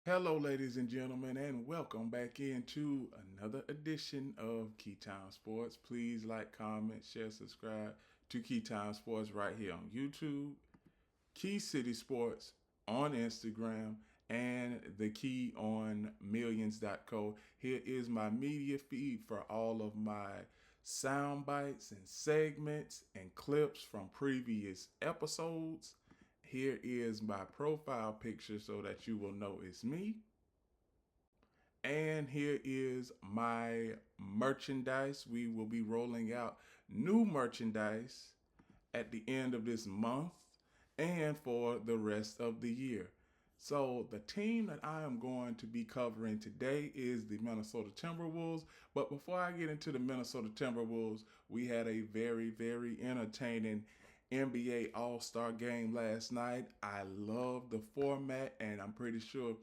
Hello, ladies and gentlemen, and welcome back into another edition of Keytime Sports. Please like, comment, share, subscribe to Keytime Sports right here on YouTube, Key City Sports on Instagram, and the Key on Millions.co. Here is my media feed for all of my sound bites and segments and clips from previous episodes. Here is my profile picture so that you will know it's me. And here is my merchandise. We will be rolling out new merchandise at the end of this month and for the rest of the year. So, the team that I am going to be covering today is the Minnesota Timberwolves. But before I get into the Minnesota Timberwolves, we had a very entertaining NBA All-Star game last night. I love the format, and I'm pretty sure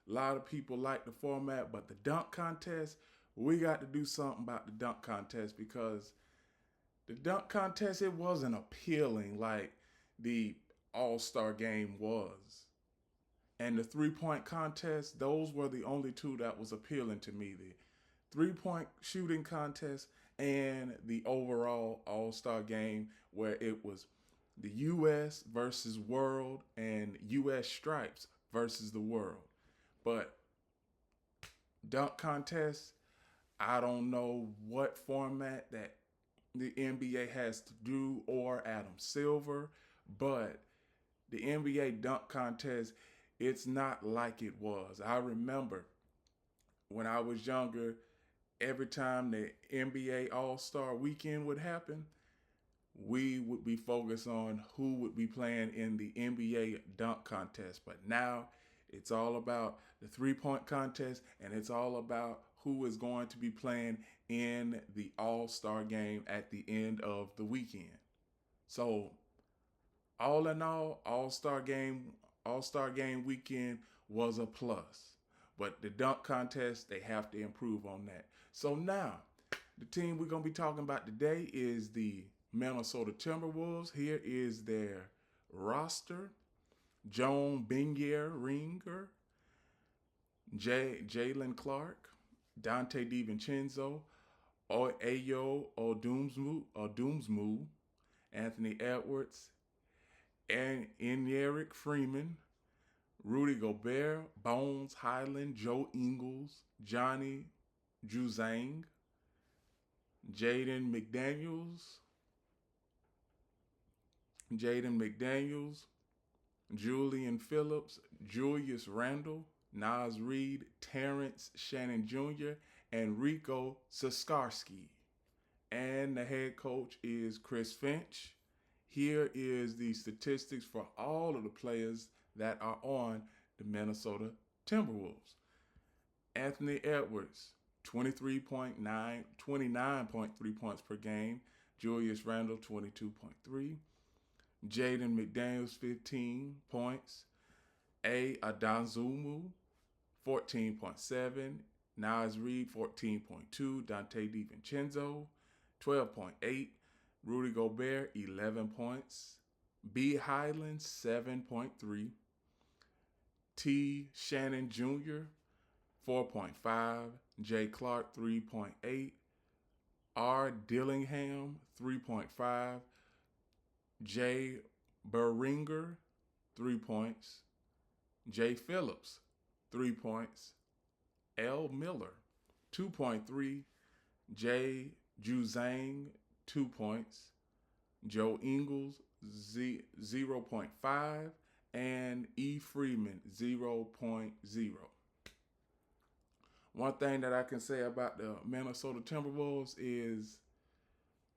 a lot of people like the format, but the dunk contest, we got to do something about the dunk contest because the dunk contest, it wasn't appealing like the All-Star game was. And the three-point contest, those were the only two that was appealing to me. The three-point shooting contest and the overall All-Star game where it was the U.S. versus world and U.S. stripes versus the world. But dunk contest, I don't know what format that the NBA has to do or Adam Silver, but the NBA dunk contest, it's not like it was. I remember when I was younger, every time the NBA All-Star weekend would happen, we would be focused on who would be playing in the NBA dunk contest. But now it's all about the three-point contest, and it's all about who is going to be playing in the All-Star game at the end of the weekend. So, all in all, All-Star game weekend was a plus. But the dunk contest, they have to improve on that. So now, the team we're going to be talking about today is the Minnesota Timberwolves. Here is their roster. Joan Binier Ringer, Jalen Clark, Dante DiVincenzo, Ayo Odumsmu, Anthony Edwards, and Eric Freeman, Rudy Gobert, Bones Highland, Joe Ingles, Johnny Juzang, Jaden McDaniels, Julian Phillips, Julius Randle, Nas Reed, Terrence Shannon Jr., and Rico Saskarski. And the head coach is Chris Finch. Here is the statistics for all of the players that are on the Minnesota Timberwolves. Anthony Edwards, 29.3 points per game. Julius Randle, 22.3. Jaden McDaniels, 15 points. Adanzumu, 14.7. Nas Reed, 14.2. Dante DiVincenzo, 12.8. Rudy Gobert, 11 points. B. Highland, 7.3. T. Shannon Jr., 4.5. J. Clark, 3.8. R. Dillingham, 3.5. J. Beringer, 3 points. J. Phillips, 3 points. L. Miller, 2.3. J. Juzang, 2 points. Joe Ingles, 0.5. And E. Freeman, 0.0. One thing that I can say about the Minnesota Timberwolves is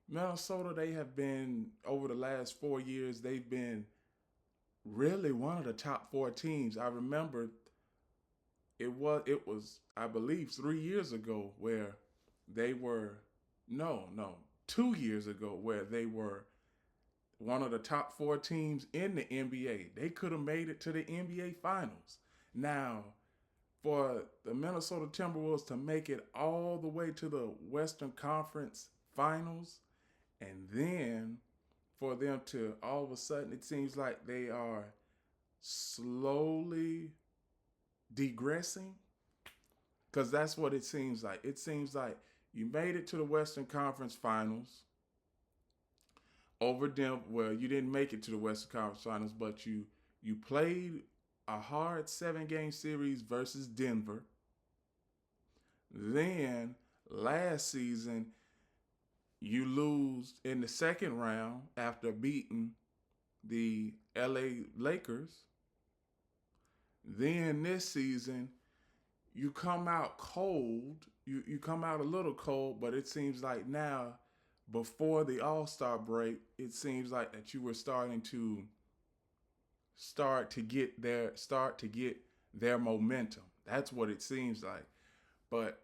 Minnesota, they have been, over the last 4 years, they've been really one of the top four teams. I remember it was I believe 3 years ago where they were, no, 2 years ago where they were one of the top four teams in the NBA. They could have made it to the NBA Finals. Now, for the Minnesota Timberwolves to make it all the way to the Western Conference Finals, and then for them to all of a sudden, it seems like they are slowly degressing? Because that's what it seems like. It seems like you made it to the Western Conference Finals over Denver. Well, you didn't make it to the Western Conference Finals, but you played a hard 7-game series versus Denver. Then last season, you lose in the second round after beating the LA Lakers. Then this season, you come out cold. You come out a little cold, but it seems like now, before the All-Star break, it seems like that you were starting to get their momentum. That's what it seems like. But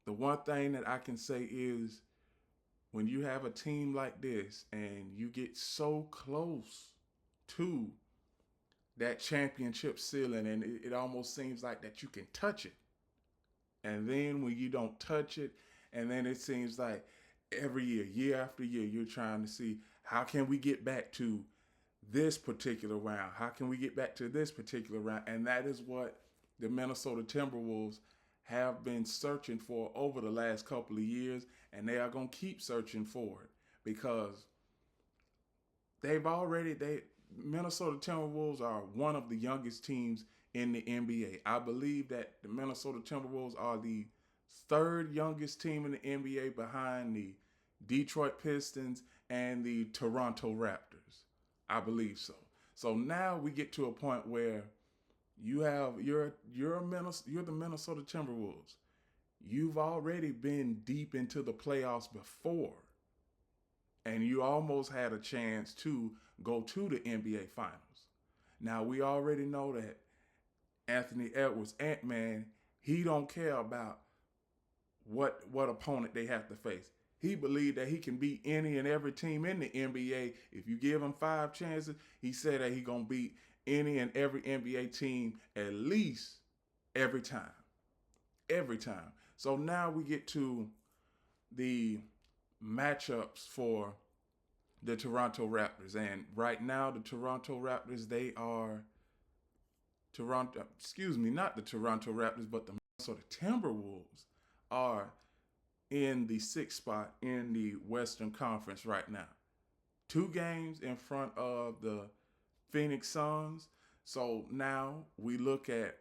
the one thing that I can say is, when you have a team like this and you get so close to that championship ceiling, and it almost seems like that you can touch it. And then when you don't touch it, and then it seems like every year after year, you're trying to see, how can we get back to this particular round? How can we get back to this particular round? And that is what the Minnesota Timberwolves have been searching for over the last couple of years, and they are going to keep searching for it, because Minnesota Timberwolves are one of the youngest teams in the NBA. I believe that the Minnesota Timberwolves are the third youngest team in the NBA behind the Detroit Pistons and the Toronto Raptors. I believe so. So now we get to a point where you're the Minnesota Timberwolves. You've already been deep into the playoffs before, and you almost had a chance to go to the NBA Finals. Now, we already know that Anthony Edwards, Ant-Man, he don't care about what opponent they have to face. He believed that he can beat any and every team in the NBA. If you give him 5 chances, he said that he going to beat any and every NBA team at least every time. Every time. So now we get to the matchups for the Toronto Raptors. And right now, the Toronto Raptors, not the Toronto Raptors, but the Minnesota Timberwolves are in the 6th spot in the Western Conference right now. 2 games in front of the Phoenix Suns. So now we look at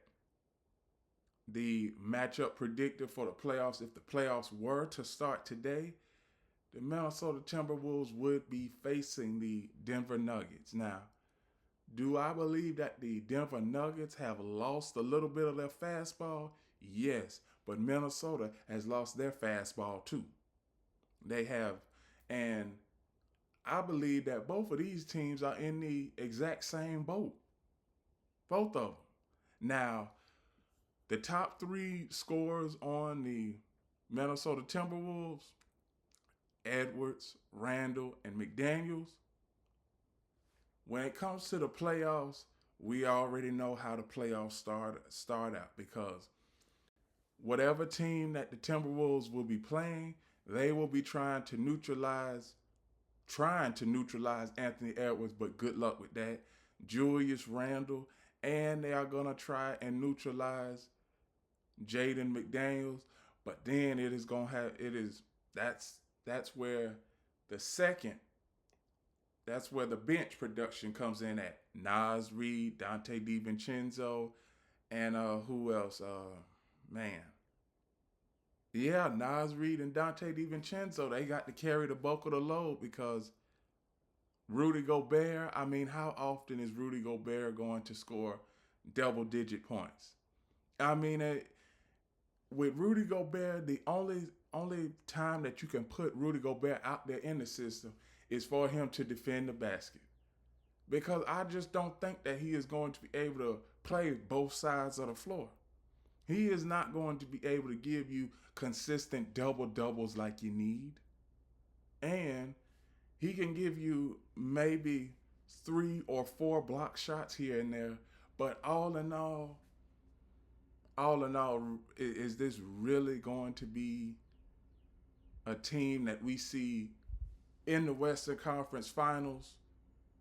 the matchup predictor for the playoffs. If the playoffs were to start today, the Minnesota Timberwolves would be facing the Denver Nuggets. Now, do I believe that the Denver Nuggets have lost a little bit of their fastball? Yes, but Minnesota has lost their fastball too. They have. And I believe that both of these teams are in the exact same boat. Both of them. Now, the top 3 scorers on the Minnesota Timberwolves, Edwards, Randall, and McDaniels. When it comes to the playoffs, we already know how the playoffs start out, because whatever team that the Timberwolves will be playing, they will be trying to neutralize Anthony Edwards, but good luck with that. Julius Randle, and they are gonna try and neutralize Jaden McDaniels, but then that's where the bench production comes in at. Naz Reid, Dante DiVincenzo, and who else? Naz Reid and Dante DiVincenzo, they got to carry the bulk of the load, because Rudy Gobert, how often is Rudy Gobert going to score double-digit points? With Rudy Gobert, the only time that you can put Rudy Gobert out there in the system is for him to defend the basket. Because I just don't think that he is going to be able to play both sides of the floor. He is not going to be able to give you consistent double-doubles like you need. And he can give you maybe 3 or 4 block shots here and there. But all in all, is this really going to be a team that we see in the Western Conference Finals?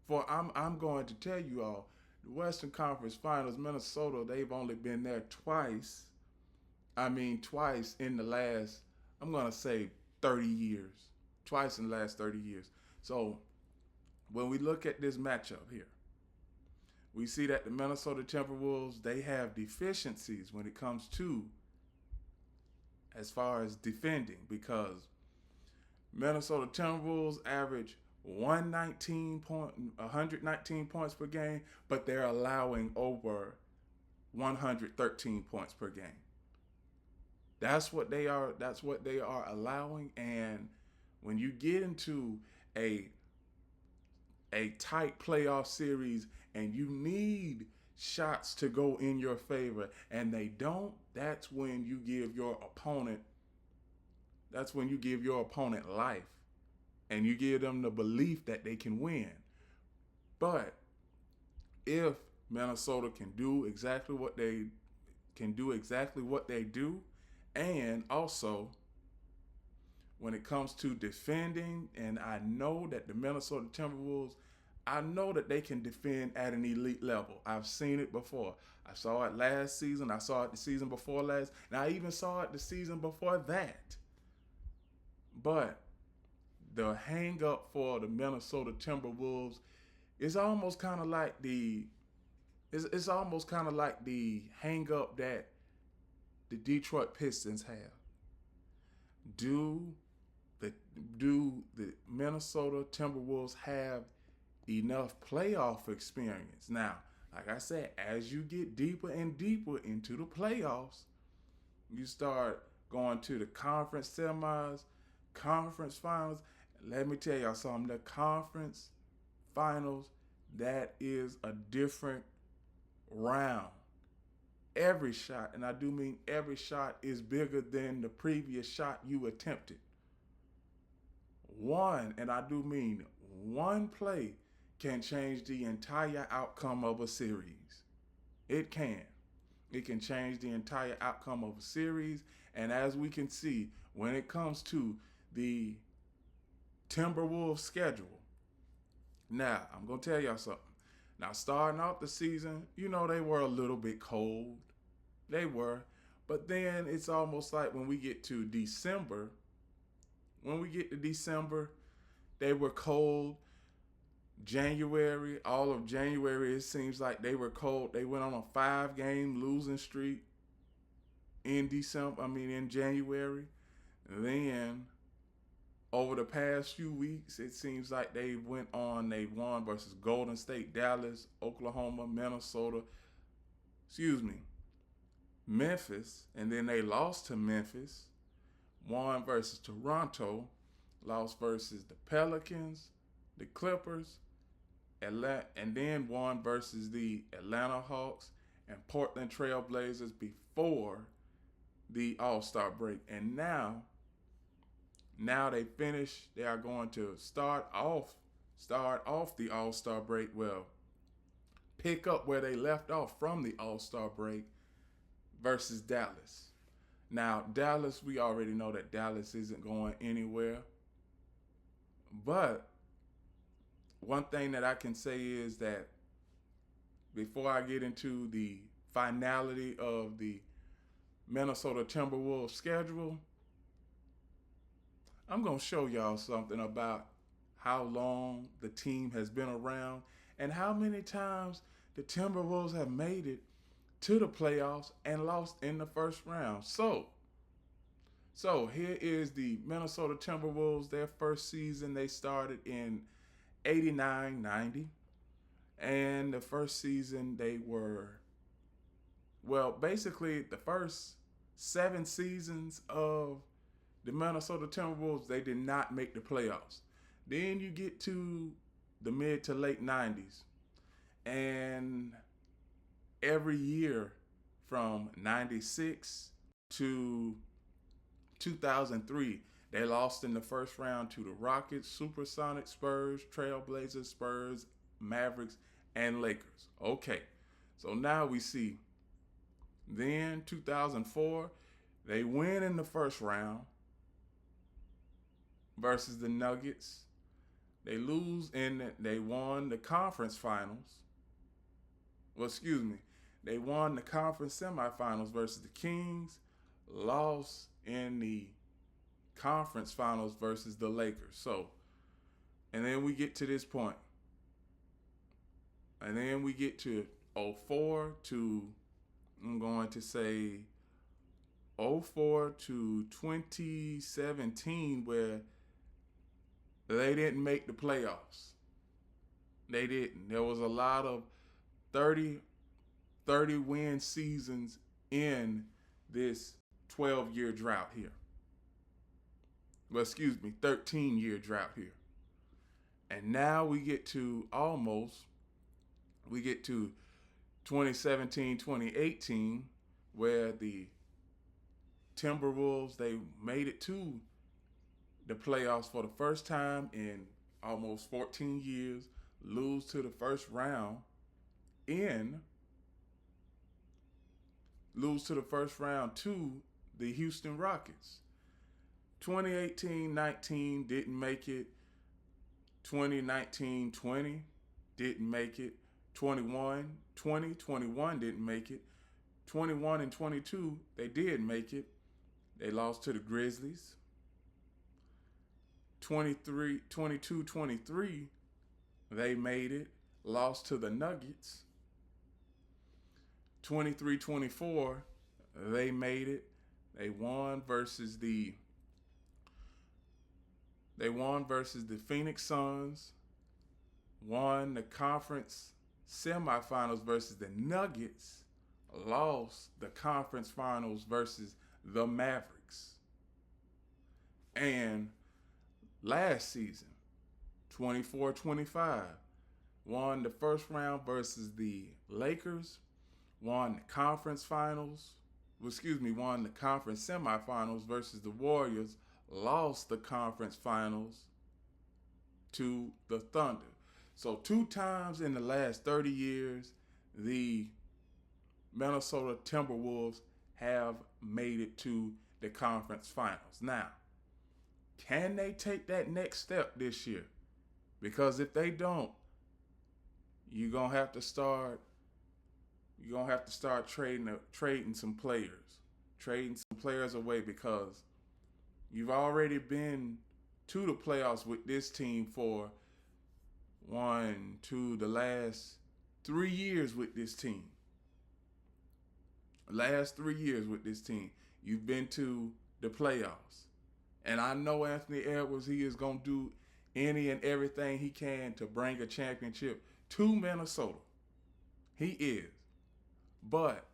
For I'm going to tell you all, The Western Conference Finals, Minnesota, they've only been there twice. I mean, twice in the last, I'm going to say 30 years. Twice in the last 30 years. So when we look at this matchup here, we see that the Minnesota Timberwolves, they have deficiencies when it comes to as far as defending, because Minnesota Timberwolves average 119 points per game, but they're allowing over 113 points per game. That's what they are. That's what they are allowing. And when you get into a tight playoff series and you need shots to go in your favor and they don't, that's when you give your opponent life, and you give them the belief that they can win. But if Minnesota can do exactly what they do, and also when it comes to defending, and I know that the Minnesota Timberwolves, I know that they can defend at an elite level. I've seen it before. I saw it last season. I saw it the season before last. And I even saw it the season before that. But the hang up for the Minnesota Timberwolves is almost kind of like it's almost kind of like the hang up that the Detroit Pistons have. Do the Minnesota Timberwolves have enough playoff experience? Now, like I said, as you get deeper and deeper into the playoffs, you start going to the conference semis, conference finals. Let me tell y'all something. The conference finals, that is a different round. Every shot, and I do mean every shot, is bigger than the previous shot you attempted. One play can change the entire outcome of a series. It can. It can change the entire outcome of a series. And as we can see, when it comes to the Timberwolves schedule, now I'm going to tell y'all something. Now, starting off the season, they were a little bit cold. They were. But then it's almost like when we get to December, they were cold. January, all of January, it seems like they were cold. They went on a 5-game losing streak in January. And then over the past few weeks, it seems like they won versus Golden State, Dallas, Oklahoma, Memphis, and then they lost to Memphis, won versus Toronto, lost versus the Pelicans, the Clippers, and then won versus the Atlanta Hawks and Portland Trail Blazers before the All-Star break. And now they finish. They are going to start off the All-Star break. Well, pick up where they left off from the All-Star break versus Dallas. Now, Dallas, we already know that Dallas isn't going anywhere. But one thing that I can say is that before I get into the finality of the Minnesota Timberwolves schedule, I'm going to show y'all something about how long the team has been around and how many times the Timberwolves have made it to the playoffs and lost in the first round. So here is the Minnesota Timberwolves. Their first season, they started in 89-90. And the first season basically the first 7 seasons of the Minnesota Timberwolves, they did not make the playoffs. Then you get to the mid to late 90s. And every year from 96 to 2003, they lost in the first round to the Rockets, Supersonics, Spurs, Trailblazers, Spurs, Mavericks, and Lakers. Okay, so now we see then 2004, they win in the first round versus the Nuggets. They lose they won the conference finals Well, excuse me. They won the conference semifinals versus the Kings, lost in the conference finals versus the Lakers. So, and then we get to this point. And then we get to 04 to, I'm going to say, 04 to 2017, where they didn't make the playoffs. They didn't. There was a lot of 30 win seasons in this 12-year drought here. Well, excuse me, 13-year drought here. And now we get to 2017, 2018, where the Timberwolves, they made it to the playoffs for the first time in almost 14 years, lose to the first round to the Houston Rockets. 2018-19 didn't make it. 2019-20 didn't make it. 21 didn't make it. 21 and 22, they did make it. They lost to the Grizzlies. 22-23, they made it. Lost to the Nuggets. 23-24, they made it. They won versus the Phoenix Suns. Won the conference semifinals versus the Nuggets. Lost the conference finals versus the Mavericks. And last season, 24-25, won the first round versus the Lakers, won the conference semifinals versus the Warriors, lost the conference finals to the Thunder. So 2 times in the last 30 years, the Minnesota Timberwolves have made it to the conference finals. Now, can they take that next step this year? Because if they don't, you're gonna have to start trading some players away, because you've already been to the playoffs with this team for the last 3 years with this team. Last 3 years with this team, you've been to the playoffs. And I know Anthony Edwards, he is going to do any and everything he can to bring a championship to Minnesota. He is. But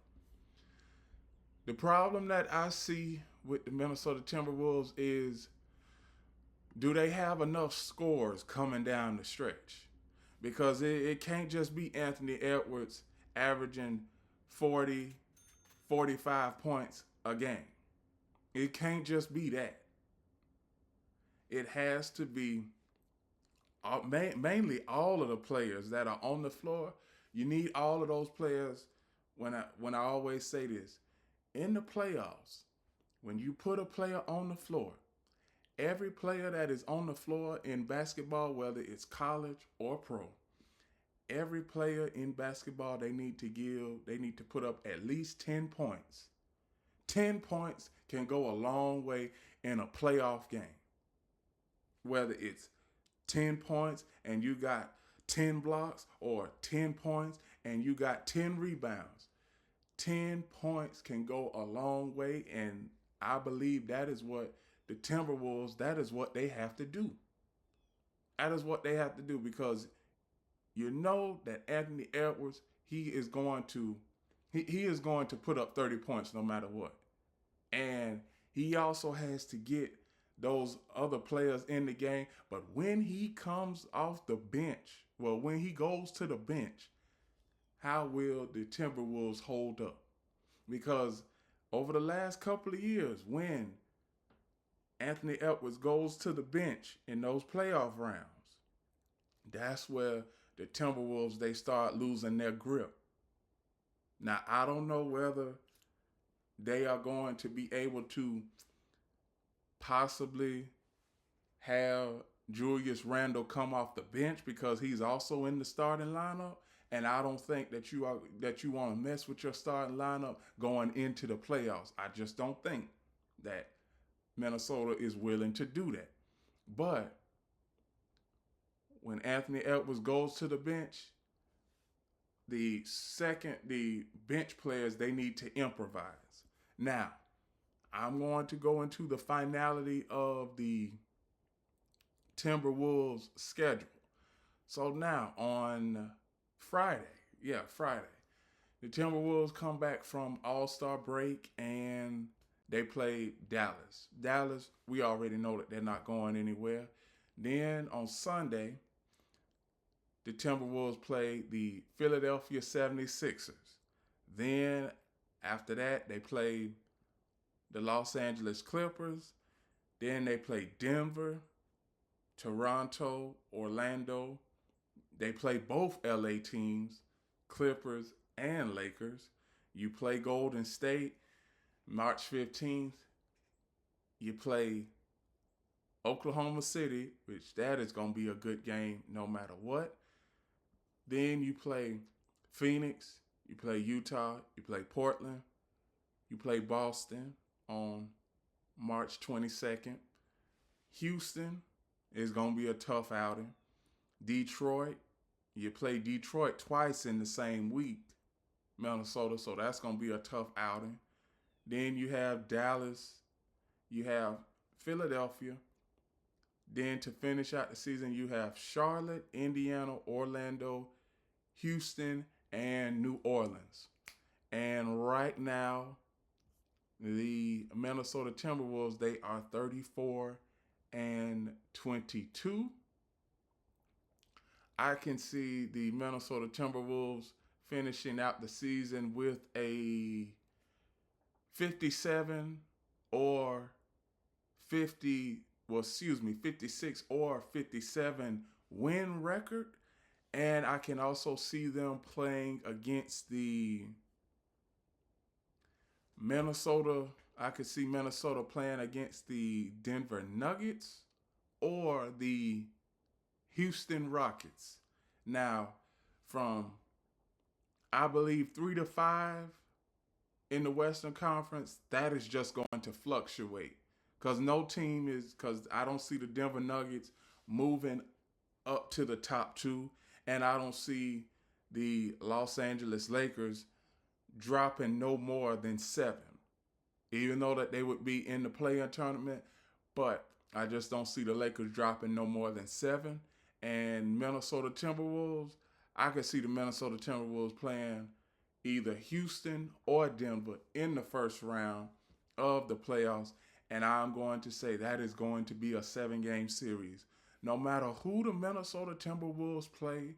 the problem that I see with the Minnesota Timberwolves is, do they have enough scores coming down the stretch? Because it can't just be Anthony Edwards averaging 40, 45 points a game. It can't just be that. It has to be mainly all of the players that are on the floor. You need all of those players. When I always say this, in the playoffs, when you put a player on the floor, every player that is on the floor in basketball, whether it's college or pro, every player in basketball, they need to put up at least 10 points. 10 points can go a long way in a playoff game. Whether it's 10 points and you got 10 blocks, or 10 points and you got 10 rebounds. 10 points can go a long way, and I believe that is what the Timberwolves, that is what they have to do. That is what they have to do, because you know that Anthony Edwards, he is going to put up 30 points no matter what. And he also has to get those other players in the game. But when he comes off the bench, when he goes to the bench, how will the Timberwolves hold up? Because over the last couple of years, when Anthony Edwards goes to the bench in those playoff rounds, that's where the Timberwolves, they start losing their grip. Now, I don't know whether they are going to be able to possibly have Julius Randle come off the bench, because he's also in the starting lineup. And I don't think that you want to mess with your starting lineup going into the playoffs. I just don't think that Minnesota is willing to do that. But when Anthony Edwards goes to the bench, the bench players, they need to improvise. Now, I'm going to go into the finality of the Timberwolves schedule. So now on Friday, the Timberwolves come back from All-Star break and they play Dallas. Dallas, we already know that they're not going anywhere. Then on Sunday, the Timberwolves play the Philadelphia 76ers. Then after that, they play the Los Angeles Clippers. Then they play Denver, Toronto, Orlando. They play both LA teams, Clippers and Lakers. You play Golden State March 15th. You play Oklahoma City, which that is going to be a good game no matter what. Then you play Phoenix, you play Utah, you play Portland, you play Boston on March 22nd. Houston is going to be a tough outing. Detroit, you play Detroit twice in the same week, Minnesota, so that's going to be a tough outing. Then you have Dallas, you have Philadelphia. Then to finish out the season, you have Charlotte, Indiana, Orlando, Houston, and New Orleans. And right now, the Minnesota Timberwolves, they are 34-22. I can see the Minnesota Timberwolves finishing out the season with a 56 or 57 win record. And I can also see them playing against the I could see Minnesota playing against the Denver Nuggets or the Houston Rockets. Now, from, I believe, 3 to 5 in the Western Conference, that is just going to fluctuate. Because I don't see the Denver Nuggets moving up to the top 2. And I don't see the Los Angeles Lakers dropping no more than 7. Even though that they would be in the play-in tournament. But I just don't see the Lakers dropping no more than 7. And Minnesota Timberwolves, I could see the Minnesota Timberwolves playing either Houston or Denver in the first round of the playoffs. And I'm going to say that is going to be a 7-game series. No matter who the Minnesota Timberwolves play,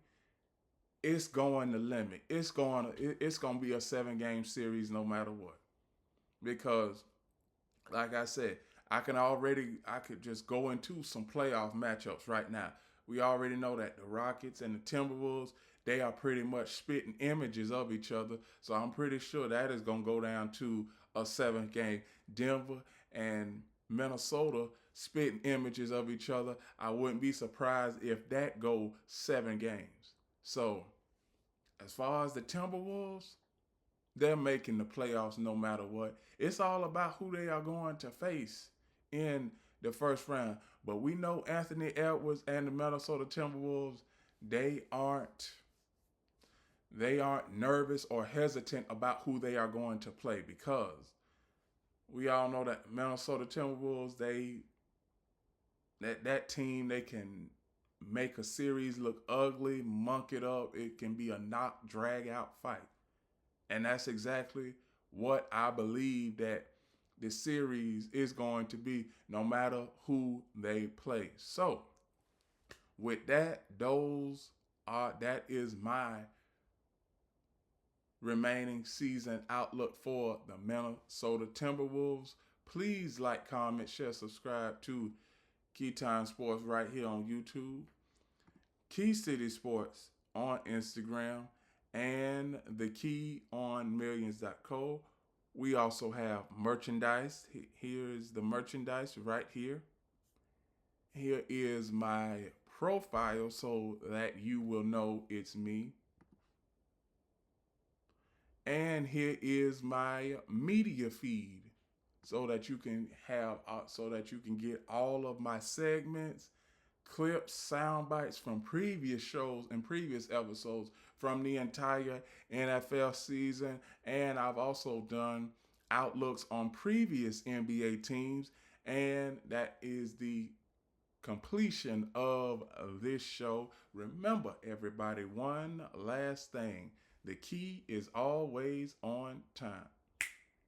it's going to limit. It's going to be a 7-game series no matter what. Because, like I said, I could just go into some playoff matchups right now. We already know that the Rockets and the Timberwolves, they are pretty much spitting images of each other. So I'm pretty sure that is going to go down to a 7th game. Denver and Minnesota spitting images of each other. I wouldn't be surprised if that go 7 games. So as far as the Timberwolves, they're making the playoffs no matter what. It's all about who they are going to face in the first round. But we know Anthony Edwards and the Minnesota Timberwolves, they aren't nervous or hesitant about who they are going to play, because we all know that Minnesota Timberwolves, that team, they can make a series look ugly, monk it up. It can be a knock, drag out fight. And that's exactly what I believe that the series is going to be, no matter who they play. So with that, that is my remaining season outlook for the Minnesota Timberwolves. Please like, comment, share, subscribe to Keytime Sports right here on YouTube, Key City Sports on Instagram, and the Key on Millions.co. We also have merchandise. Here is the merchandise right here. Here is my profile so that you will know it's me. And here is my media feed so that you can get all of my segments, clips, sound bites from previous shows and previous episodes from the entire NFL season. And I've also done outlooks on previous NBA teams. And that is the completion of this show. Remember, everybody, one last thing: the key is always on time.